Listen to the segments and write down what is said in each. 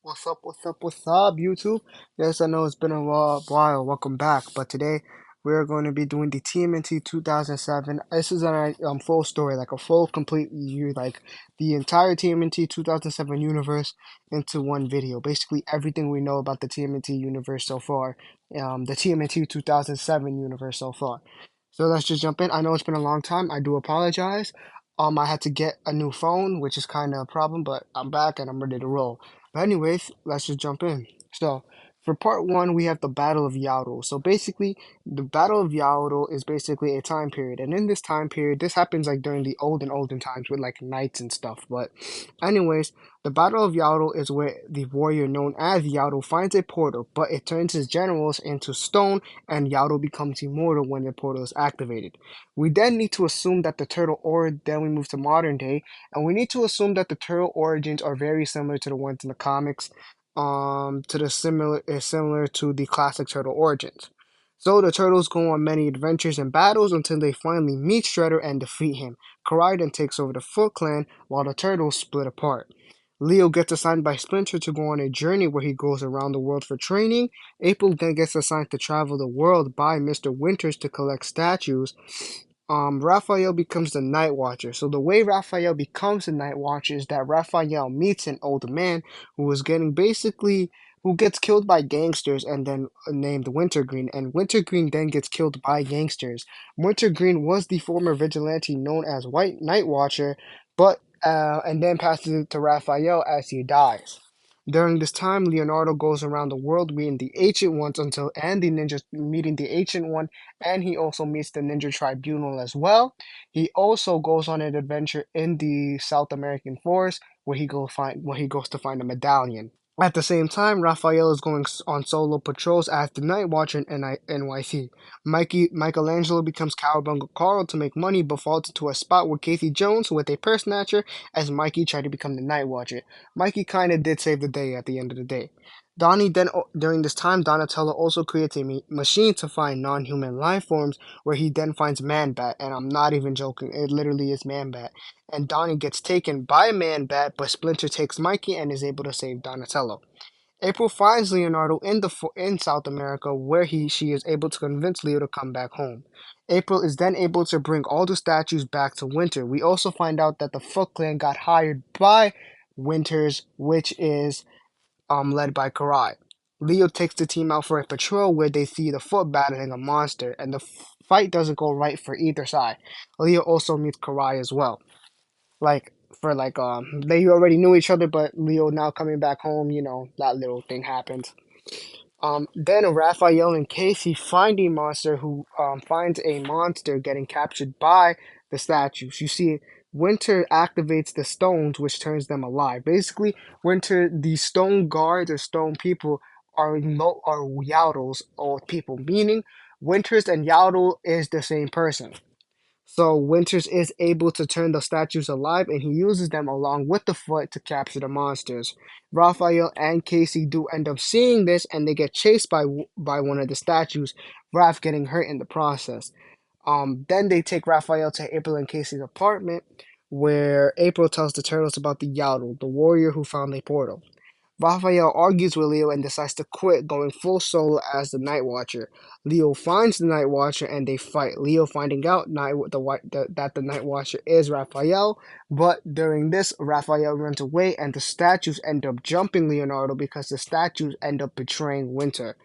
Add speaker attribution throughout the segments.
Speaker 1: What's up? What's up? What's up, YouTube? Yes, I know it's been a while. Welcome back. But today we're going to be doing the TMNT 2007. This is a full story, like a full complete year, like the entire TMNT 2007 universe into one video. Basically, everything we know about the TMNT universe so far, the TMNT 2007 universe so far. So let's just jump in. I know it's been a long time. I do apologize. I had to get a new phone, which is kind of a problem, but I'm back and I'm ready to roll. But anyways, let's just jump in. So, for part one, we have the Battle of Yaoto. So basically, the Battle of Yaoto is basically a time period, and in this time period, this happens like during the olden times with like knights and stuff. But, anyways, the Battle of Yaoto is where the warrior known as Yaoto finds a portal, but it turns his generals into stone, and Yaoto becomes immortal when the portal is activated. We then need to assume that the turtle, or then we move to modern day, and we need to assume that the turtle origins are very similar to the ones in the comics, to the similar is similar to the classic turtle origins. So the turtles go on many adventures and battles until they finally meet Shredder and defeat him. Karai then takes over the Foot Clan while the turtles split apart. Leo gets assigned by Splinter to go on a journey where he goes around the world for training. April then gets assigned to travel the world by Mr. Winters to collect statues. Raphael becomes the Night Watcher. So the way Raphael becomes the Night Watcher is that Raphael meets an old man who is getting basically who gets killed by gangsters and then named Wintergreen, and Wintergreen then gets killed by gangsters. Wintergreen was the former vigilante known as White Night Watcher, but and then passes it to Raphael as he dies. During this time, Leonardo goes around the world meeting the Ancient Ones until and the ninjas meeting the Ancient One, and he also meets the Ninja Tribunal as well. He also goes on an adventure in the South American forest where he goes to find a medallion. At the same time, Raphael is going on solo patrols as the Night Watcher in NYC. Michelangelo becomes Cowabunga Carl to make money, but falls into a spot with Casey Jones with a purse snatcher as Mikey tried to become the Night Watcher. Mikey kind of did save the day at the end of the day. During this time, Donatello also creates a machine to find non-human life forms, where he then finds Man-Bat, and I'm not even joking, it literally is Man-Bat. And Donnie gets taken by Man-Bat, but Splinter takes Mikey and is able to save Donatello. April finds Leonardo in South America, where she is able to convince Leo to come back home. April is then able to bring all the statues back to Winter. We also find out that the Foot Clan got hired by Winters, which is led by Karai. Leo takes the team out for a patrol where they see the Foot battling a monster, and the fight doesn't go right for either side. Leo also meets Karai as well. Like for like they already knew each other, but Leo now coming back home, that little thing happens. Then Raphael and Casey find a monster who finds a monster getting captured by the statues. You see, Winter activates the stones, which turns them alive. Basically, the stone guards or stone people are Yaotos or people, meaning Winters and Yaoto is the same person. So Winters is able to turn the statues alive, and he uses them along with the Foot to capture the monsters. Raphael and Casey do end up seeing this, and they get chased by one of the statues, Raph getting hurt in the process. Then they take Raphael to April and Casey's apartment, where April tells the turtles about the Yaddle, the warrior who found a portal. Raphael argues with Leo and decides to quit, going full solo as the Night Watcher. Leo finds the Night Watcher and they fight. Leo finding out that the Night Watcher is Raphael, but during this, Raphael runs away and the statues end up jumping Leonardo because the statues end up betraying Winter.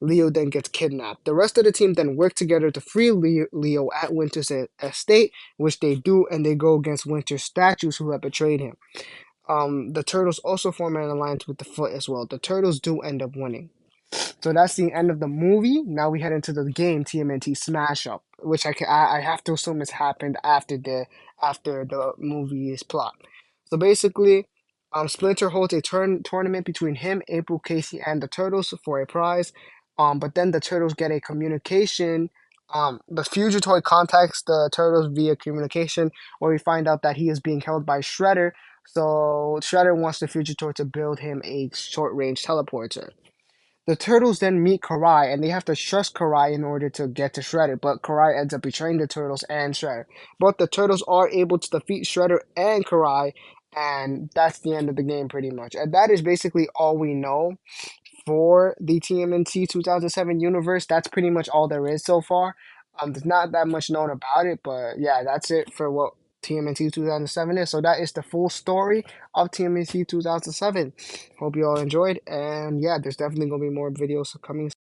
Speaker 1: Leo then gets kidnapped. The rest of the team then work together to free Leo at Winter's estate, which they do, and they go against Winter's statues who have betrayed him. The Turtles also form an alliance with the Foot as well. The Turtles do end up winning. So that's the end of the movie. Now we head into the game TMNT Smash Up, which I have to assume has happened after the movie's plot. So basically, Splinter holds a tournament between him, April, Casey, and the Turtles for a prize. But then the Turtles get a communication. The Fugitoid contacts the Turtles via communication, where we find out that he is being held by Shredder. So Shredder wants the Fugitoid to build him a short-range teleporter. The Turtles then meet Karai, and they have to trust Karai in order to get to Shredder, but Karai ends up betraying the Turtles and Shredder. But the Turtles are able to defeat Shredder and Karai, and that's the end of the game pretty much. And that is basically all we know for the TMNT 2007 universe. That's pretty much all there is so far. There's not that much known about it, but yeah, that's it for what TMNT 2007 is. So that is the full story of TMNT 2007. Hope you all enjoyed, and yeah, there's definitely gonna be more videos coming